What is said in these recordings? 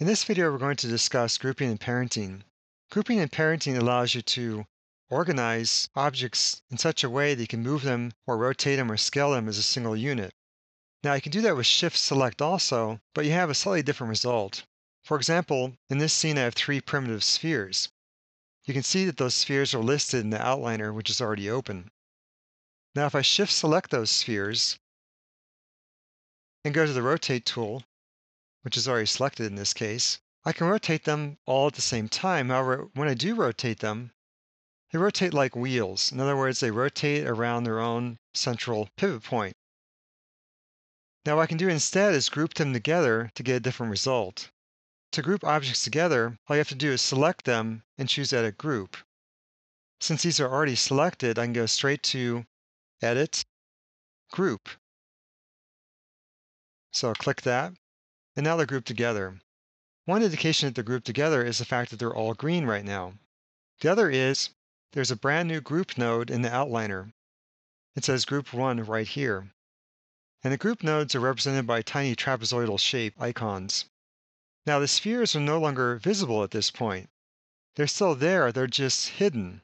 In this video, we're going to discuss grouping and parenting. Grouping and parenting allows you to organize objects in such a way that you can move them or rotate them or scale them as a single unit. Now, you can do that with Shift Select also, but you have a slightly different result. For example, in this scene, I have 3 primitive spheres. You can see that those spheres are listed in the outliner, which is already open. Now, if I Shift Select those spheres and go to the Rotate tool, which is already selected in this case, I can rotate them all at the same time. However, when I do rotate them, they rotate like wheels. In other words, they rotate around their own central pivot point. Now, what I can do instead is group them together to get a different result. To group objects together, all you have to do is select them and choose Edit Group. Since these are already selected, I can go straight to Edit, Group. So I'll click that, and now they're grouped together. One indication that they're grouped together is the fact that they're all green right now. The other is there's a brand new group node in the outliner. It says Group 1 right here. And the group nodes are represented by tiny trapezoidal shape icons. Now, the spheres are no longer visible at this point. They're still there, they're just hidden.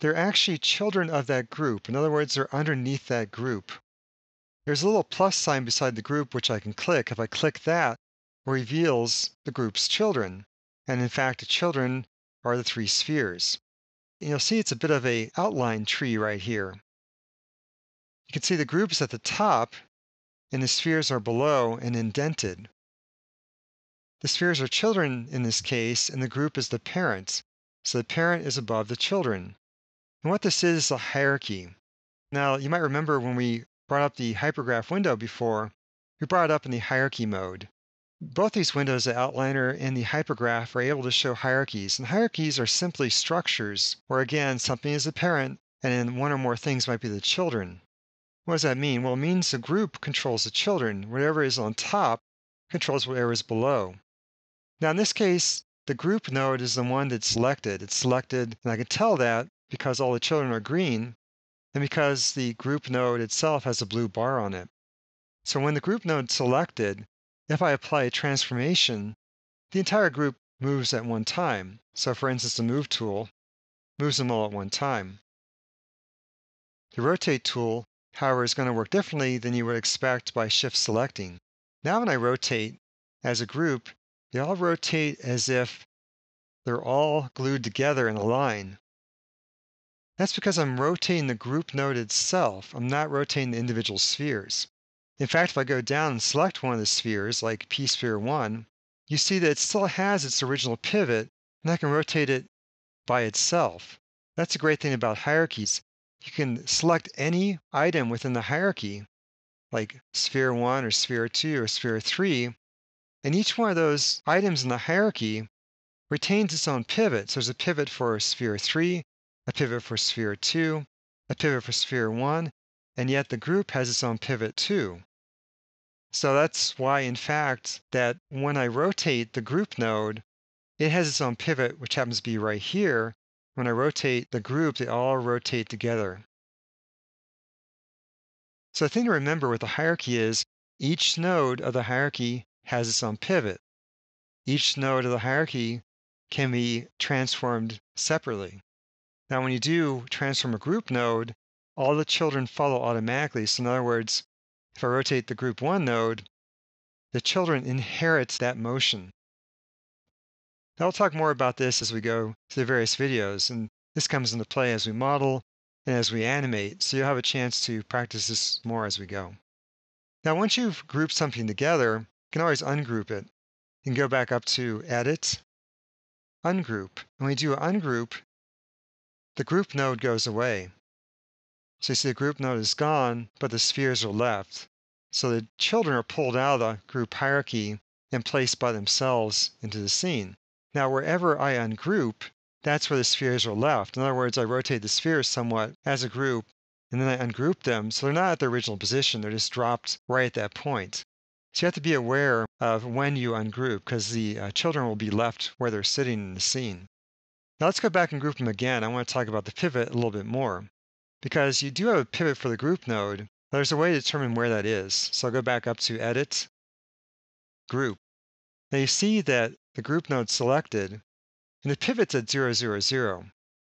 They're actually children of that group. In other words, they're underneath that group. There's a little plus sign beside the group which I can click. If I click that, it reveals the group's children. And in fact, the children are the 3 spheres. And you'll see it's a bit of an outline tree right here. You can see the group is at the top, and the spheres are below and indented. The spheres are children in this case, and the group is the parent. So the parent is above the children. And what this is a hierarchy. Now, you might remember when we brought up the hypergraph window before, we brought it up in the hierarchy mode. Both these windows, the outliner and the hypergraph, are able to show hierarchies. And hierarchies are simply structures where, again, something is the parent, and then one or more things might be the children. What does that mean? Well, it means the group controls the children. Whatever is on top controls whatever is below. Now, in this case, the group node is the one that's selected. It's selected, and I can tell that because all the children are green, and because the group node itself has a blue bar on it. So when the group node is selected, if I apply a transformation, the entire group moves at one time. So for instance, the Move tool moves them all at one time. The Rotate tool, however, is going to work differently than you would expect by Shift selecting. Now when I rotate as a group, they all rotate as if they're all glued together in a line. That's because I'm rotating the group node itself. I'm not rotating the individual spheres. In fact, if I go down and select one of the spheres, like P-sphere 1, you see that it still has its original pivot, and I can rotate it by itself. That's a great thing about hierarchies. You can select any item within the hierarchy, like sphere 1 or sphere 2 or sphere 3, and each one of those items in the hierarchy retains its own pivot. So there's a pivot for sphere 3, a pivot for sphere 2, a pivot for sphere 1, and yet the group has its own pivot too. So that's why, in fact, that when I rotate the group node, it has its own pivot, which happens to be right here. When I rotate the group, they all rotate together. So the thing to remember with the hierarchy is each node of the hierarchy has its own pivot. Each node of the hierarchy can be transformed separately. Now, when you do transform a group node, all the children follow automatically. So in other words, if I rotate the group 1 node, the children inherit that motion. Now, we'll talk more about this as we go to the various videos, and this comes into play as we model and as we animate, so you'll have a chance to practice this more as we go. Now, once you've grouped something together, you can always ungroup it. You can go back up to Edit, Ungroup. And when you do ungroup, the group node goes away. So you see the group node is gone, but the spheres are left. So the children are pulled out of the group hierarchy and placed by themselves into the scene. Now, wherever I ungroup, that's where the spheres are left. In other words, I rotate the spheres somewhat as a group, and then I ungroup them, so they're not at their original position. They're just dropped right at that point. So you have to be aware of when you ungroup, because the children will be left where they're sitting in the scene. Now let's go back and group them again. I want to talk about the pivot a little bit more, because you do have a pivot for the group node. There's a way to determine where that is. So I'll go back up to Edit, Group. Now you see that the group node selected, and the pivot's at 0, 0, 0.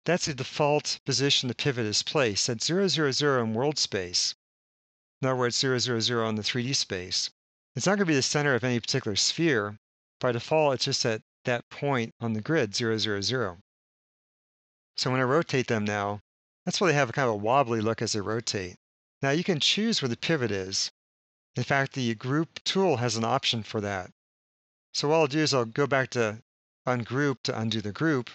That's the default position the pivot is placed, at 0, 0, 0 in world space. In other words, 0, 0, 0 in the 3D space. It's not going to be the center of any particular sphere. By default, it's just at that point on the grid, 0, 0, 0. So when I rotate them now, that's why they have a kind of a wobbly look as they rotate. Now you can choose where the pivot is. In fact, the group tool has an option for that. So what I'll do is I'll go back to ungroup to undo the group.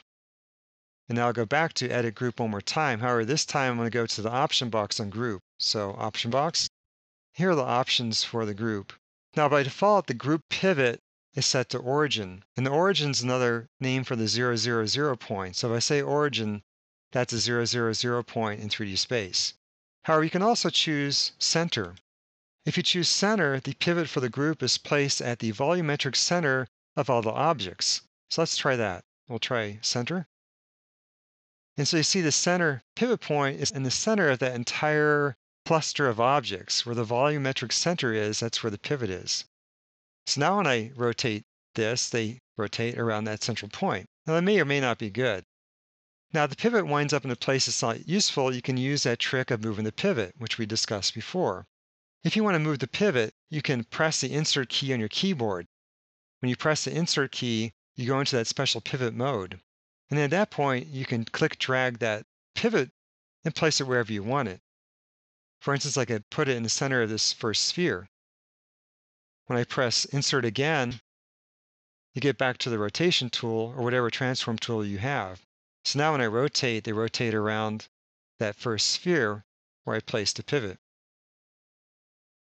And now I'll go back to edit group one more time. However, this time I'm going to go to the option box on group. So option box. Here are the options for the group. Now by default, the group pivot is set to origin. And the origin is another name for the 0, 0, 0 point. So if I say origin, that's a 0, 0, 0 point in 3D space. However, you can also choose center. If you choose center, the pivot for the group is placed at the volumetric center of all the objects. So let's try that. We'll try center. And so you see the center pivot point is in the center of that entire cluster of objects. Where the volumetric center is, that's where the pivot is. So now when I rotate this, they rotate around that central point. Now that may or may not be good. Now the pivot winds up in a place that's not useful. You can use that trick of moving the pivot, which we discussed before. If you want to move the pivot, you can press the insert key on your keyboard. When you press the insert key, you go into that special pivot mode. And then at that point, you can click drag that pivot and place it wherever you want it. For instance, I could put it in the center of this first sphere. When I press insert again, you get back to the rotation tool or whatever transform tool you have. So now when I rotate, they rotate around that first sphere where I placed the pivot.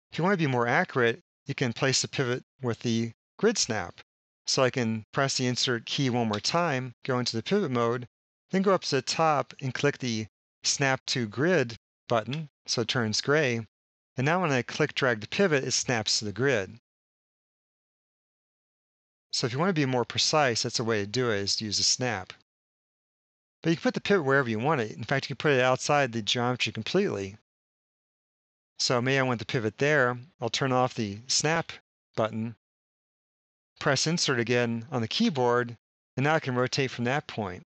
If you want to be more accurate, you can place the pivot with the grid snap. So I can press the insert key one more time, go into the pivot mode, then go up to the top and click the snap to grid button so it turns gray. And now when I click drag the pivot, it snaps to the grid. So if you want to be more precise, that's a way to do it, is to use a snap. But you can put the pivot wherever you want it. In fact, you can put it outside the geometry completely. So maybe I want the pivot there. I'll turn off the snap button, press insert again on the keyboard, and now I can rotate from that point.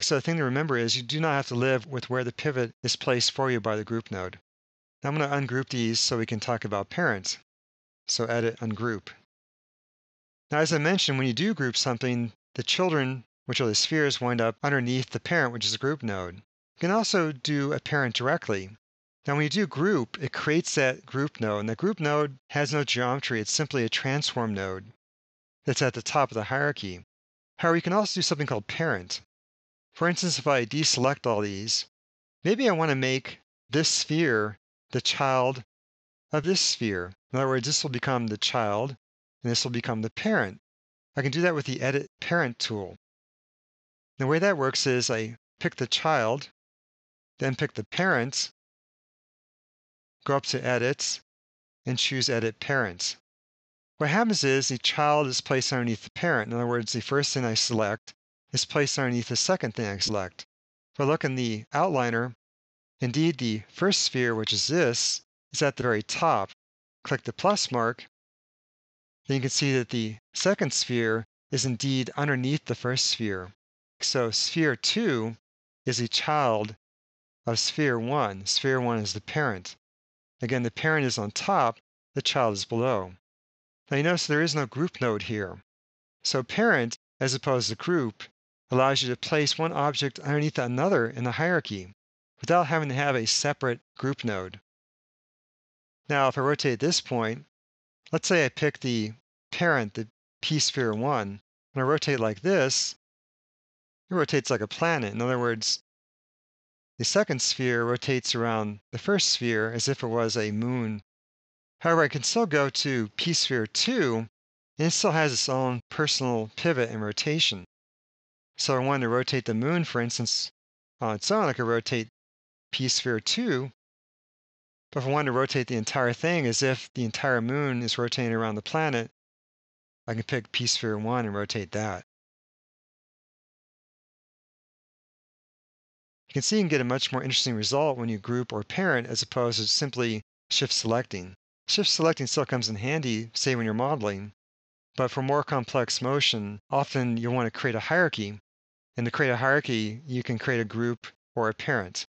So the thing to remember is you do not have to live with where the pivot is placed for you by the group node. Now I'm going to ungroup these so we can talk about parent. So edit, ungroup. Now as I mentioned, when you do group something, the children, which are the spheres, wind up underneath the parent, which is a group node. You can also do a parent directly. Now when you do group, it creates that group node, and the group node has no geometry. It's simply a transform node that's at the top of the hierarchy. However, you can also do something called parent. For instance, if I deselect all these, maybe I want to make this sphere the child of this sphere. In other words, this will become the child, and this will become the parent. I can do that with the Edit Parent tool. The way that works is I pick the child, then pick the parent, go up to Edit, and choose Edit Parent. What happens is the child is placed underneath the parent. In other words, the first thing I select is placed underneath the second thing I select. If I look in the outliner, indeed the first sphere, which is this, is at the very top. Click the plus mark, then you can see that the second sphere is indeed underneath the first sphere. So sphere 2 is a child of sphere 1. Sphere 1 is the parent. Again, the parent is on top, the child is below. Now you notice there is no group node here. So parent, as opposed to group, allows you to place one object underneath another in the hierarchy without having to have a separate group node. Now if I rotate this point, let's say I pick the parent, the P sphere 1, and I rotate like this, it rotates like a planet. In other words, the second sphere rotates around the first sphere as if it was a moon. However, I can still go to P sphere 2, and it still has its own personal pivot and rotation. So I wanted to rotate the moon, for instance, on its own, I could rotate P sphere 2. But if I wanted to rotate the entire thing as if the entire moon is rotating around the planet, I can pick P sphere 1 and rotate that. You can see you can get a much more interesting result when you group or parent as opposed to simply shift selecting. Shift selecting still comes in handy, say when you're modeling, But for more complex motion, often you want to create a hierarchy. And to create a hierarchy, you can create a group or a parent.